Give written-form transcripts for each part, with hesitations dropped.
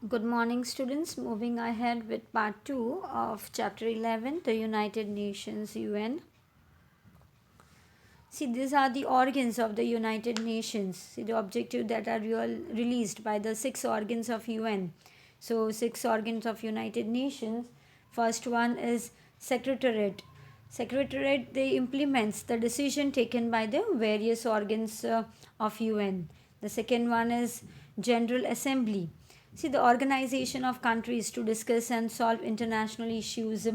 Good morning, students. Moving ahead with part 2 of chapter 11, the United Nations UN. See, these are the organs of the United Nations. See, the objective that are released by the 6 organs of UN. So, 6 organs of United Nations. First one is Secretariat. Secretariat, they implements the decision taken by the various organs of UN. The second one is General Assembly. See, the organization of countries to discuss and solve international issues.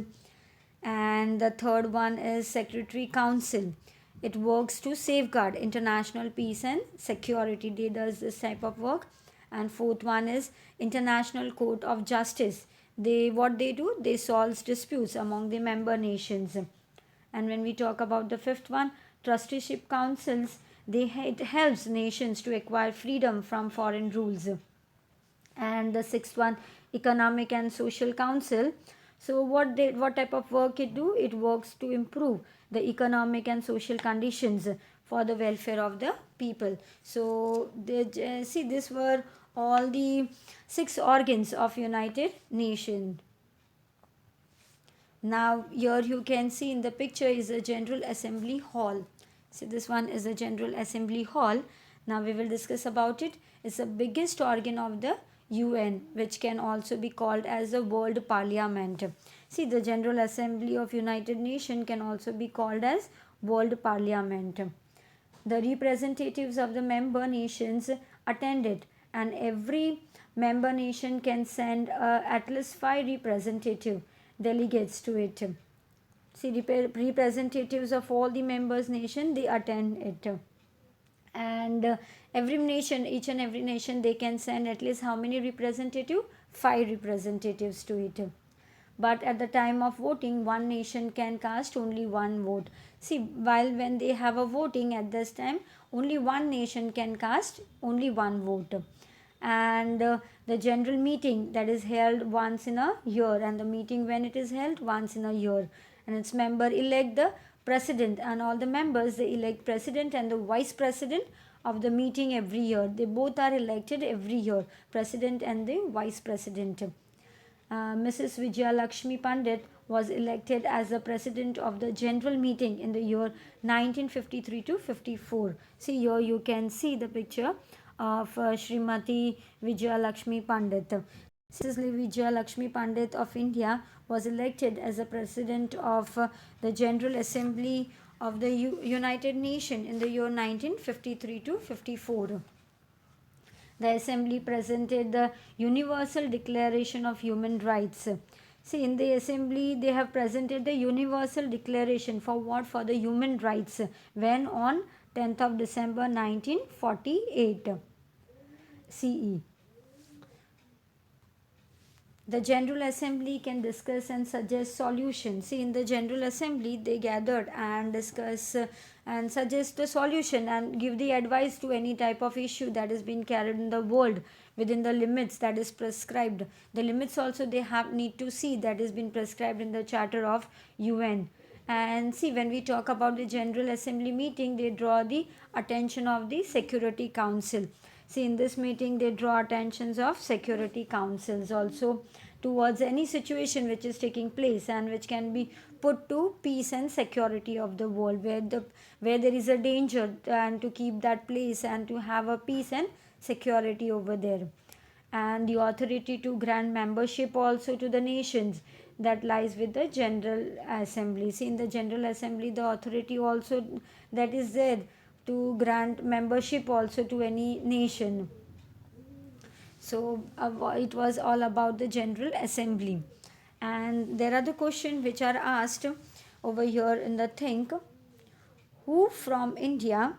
And the third one is Secretary Council. It works to safeguard international peace and security. They does this type of work. And fourth one is International Court of Justice. They do, they solve disputes among the member nations. And when we talk about the fifth one, trusteeship councils, it helps nations to acquire freedom from foreign rules. And the sixth one, economic and social council. So what type of work it do? It works to improve the economic and social conditions for the welfare of the people. So see, these were all the 6 organs of United Nations. Now here you can see in the picture is a General Assembly Hall. So this one is a General Assembly Hall. Now we will discuss about it. It's the biggest organ of the UN, which can also be called as the World Parliament. See, the General Assembly of United Nations can also be called as World Parliament. The representatives of the member nations attend it, and every member nation can send at least 5 representative delegates to it. See, representatives of all the members nation, they attend it. And every nation, each and every nation, they can send at least how many representative? 5 representatives to it. But at the time of voting, one nation can cast only one vote. See, while when they have a voting at this time, only one nation can cast only one vote. And the general meeting, that is held once in a year, and the meeting when it is held once in a year, and its member elect the president, and all the members, they elect president and the vice president of the meeting every year. They both are elected every year, president and the vice president. Mrs. Vijaya Lakshmi Pandit was elected as the president of the general meeting in the year 1953 to 54. See, here you can see the picture of Srimati Vijaya Lakshmi Pandit. Mrs. Vijaya Lakshmi Pandit of India was elected as the president of the General Assembly of the United Nations in the year 1953 to 54. The assembly presented the Universal Declaration of Human Rights. See, in the assembly, they have presented the Universal Declaration for what? For the human rights. When? On 10th of December 1948 CE. The General Assembly can discuss and suggest solutions. See, in the General Assembly, they gathered and discuss and suggest a solution and give the advice to any type of issue that is being carried in the world within the limits that is prescribed. The limits also they have need to see that is been prescribed in the Charter of UN. And see, when we talk about the General Assembly meeting, they draw the attention of the Security Council. See, in this meeting, they draw attentions of Security Councils also towards any situation which is taking place and which can be put to peace and security of the world, where there is a danger, and to keep that place and to have a peace and security over there. And the authority to grant membership also to the nations, that lies with the General Assembly. See, in the General Assembly, the authority also that is there to grant membership also to any nation. So it was all about the General Assembly. And there are the questions which are asked over here in the think. Who from India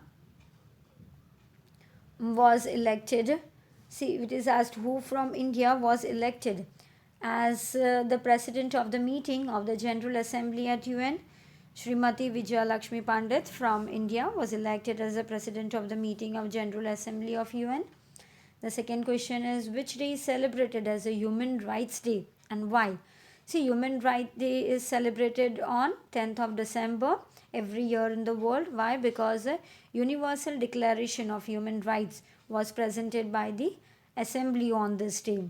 was elected? See, it is asked who from India was elected as the president of the meeting of the General Assembly at UN. Srimati Vijaya Lakshmi Pandit from India was elected as the president of the meeting of General Assembly of UN. The second question is, which day is celebrated as a Human Rights Day and why? See, Human Rights Day is celebrated on 10th of December every year in the world. Why? Because the Universal Declaration of Human Rights was presented by the Assembly on this day.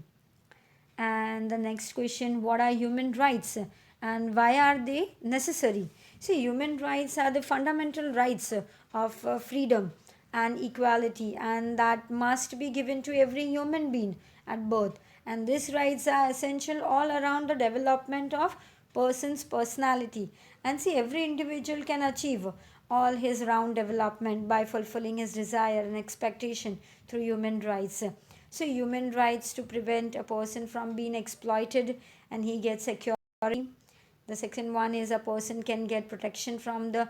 And the next question, what are human rights and why are they necessary? See, human rights are the fundamental rights of freedom and equality, and that must be given to every human being at birth. And these rights are essential all around the development of person's personality. And see, every individual can achieve all his round development by fulfilling his desire and expectation through human rights. So human rights to prevent a person from being exploited and he gets security. The second one is a person can get protection from the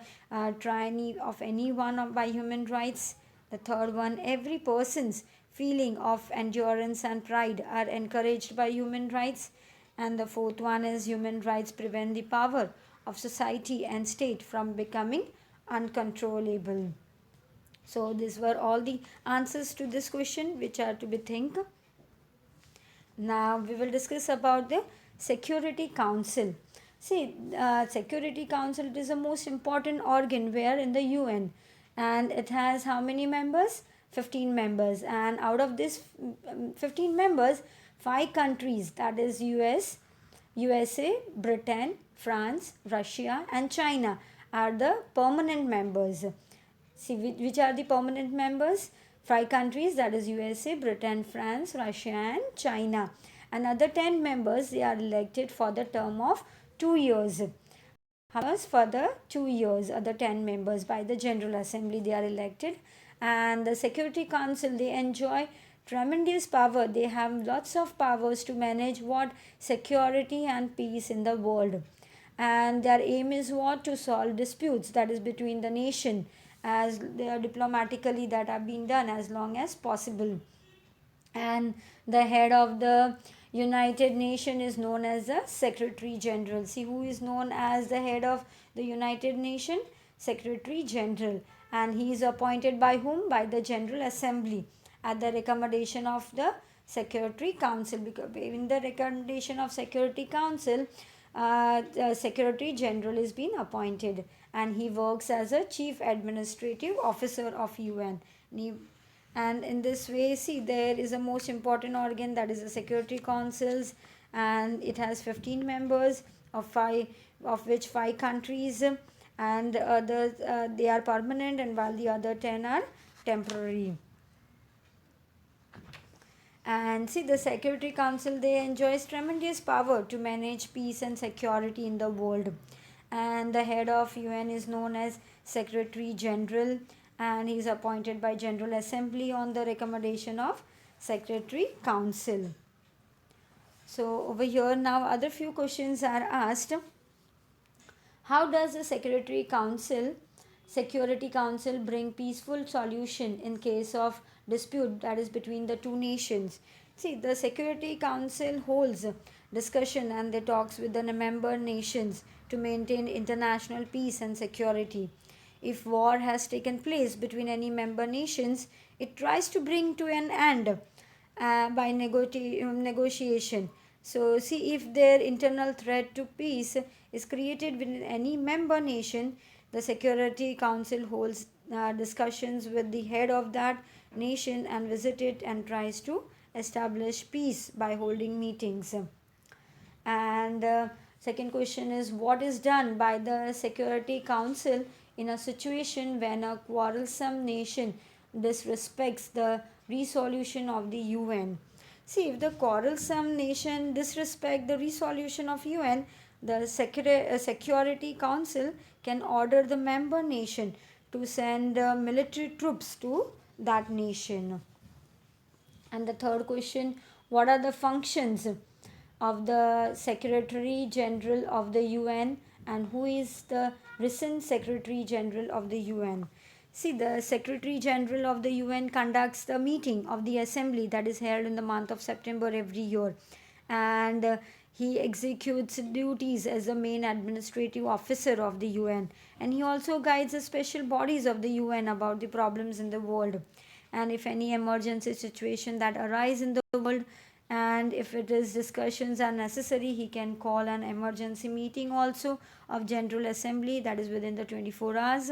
tyranny of anyone by human rights. The third one, every person's feeling of endurance and pride are encouraged by human rights. And the fourth one is human rights prevent the power of society and state from becoming uncontrollable. So these were all the answers to this question which are to be think. Now we will discuss about the Security Council. See, Security Council is the most important organ where in the UN, and it has how many members? 15 members, and out of this 15 members, 5 countries, that is USA, Britain, France, Russia and China are the permanent members. See, which are the permanent members? 5 countries, that is USA, Britain, France, Russia and China. Another 10 members, they are elected for the term of 2 years. However, for the 2 years, other 10 members by the General Assembly, they are elected. And the Security Council, they enjoy tremendous power. They have lots of powers to manage what? Security and peace in the world. And their aim is what? To solve disputes, that is between the nation, as they are diplomatically that are being done as long as possible. And the head of the United Nations is known as the Secretary General. See, who is known as the head of the United Nations? Secretary General. And he is appointed by whom? By the General Assembly at the recommendation of the Security Council. Because in the recommendation of Security Council, the Secretary General is being appointed, and he works as a Chief Administrative Officer of UN. And in this way, see, there is a most important organ, that is the Security Councils, and it has 15 members of which 5 countries, and the others they are permanent, and while the other 10 are temporary. And see, the Security Council, they enjoys tremendous power to manage peace and security in the world. And the head of UN is known as Secretary General, and he is appointed by General Assembly on the recommendation of Secretary Council. So over here now other few questions are asked. How does the Security Council bring peaceful solution in case of dispute, that is between the two nations? See, the Security Council holds discussion and they talks with the member nations to maintain international peace and security. If war has taken place between any member nations, it tries to bring to an end by negotiation. So see, if their internal threat to peace is created within any member nation, the Security Council holds discussions with the head of that nation and visit it and tries to establish peace by holding meetings. And second question is, what is done by the Security Council in a situation when a quarrelsome nation disrespects the resolution of the UN? See, if the quarrelsome nation disrespect the resolution of UN, the Security Council can order the member nation to send military troops to that nation. And the third question, what are the functions of the Secretary General of the UN, and who is the recent Secretary General of the UN? See, the Secretary General of the UN conducts the meeting of the assembly that is held in the month of September every year, and he executes duties as the main administrative officer of the UN, and he also guides the special bodies of the UN about the problems in the world, and if any emergency situation that arise in the world, and if it is discussions are necessary, he can call an emergency meeting also of General Assembly, that is within the 24 hours.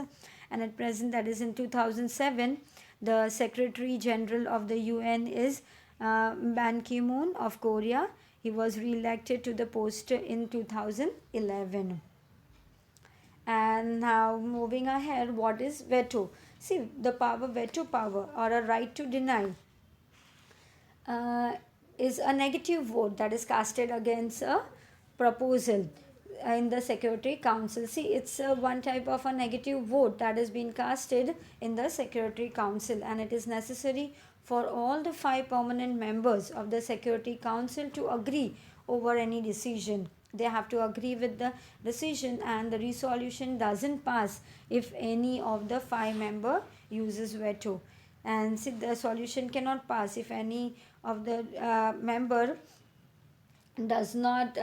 And at present, that is in 2007, the Secretary General of the UN is Ban Ki-moon of Korea. He was re-elected to the post in 2011. And now moving ahead, what is veto? See, the power, veto power or a right to deny uh, is a negative vote that is casted against a proposal in the Security Council. See, it's one type of a negative vote that has been casted in the Security Council, and it is necessary for all the 5 permanent members of the Security Council to agree over any decision. They have to agree with the decision, and the resolution doesn't pass if any of the 5 member uses veto. And see, the solution cannot pass if any of the member does not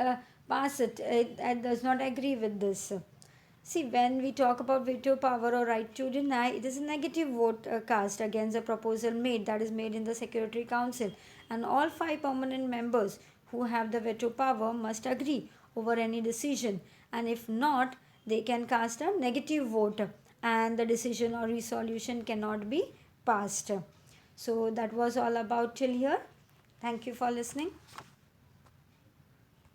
pass it does not agree with this. See, when we talk about veto power or right to deny, it is a negative vote cast against a proposal made that is made in the Security Council, and all 5 permanent members who have the veto power must agree over any decision, and if not, they can cast a negative vote, and the decision or resolution cannot be passed. So that was all about till here. Thank you for listening.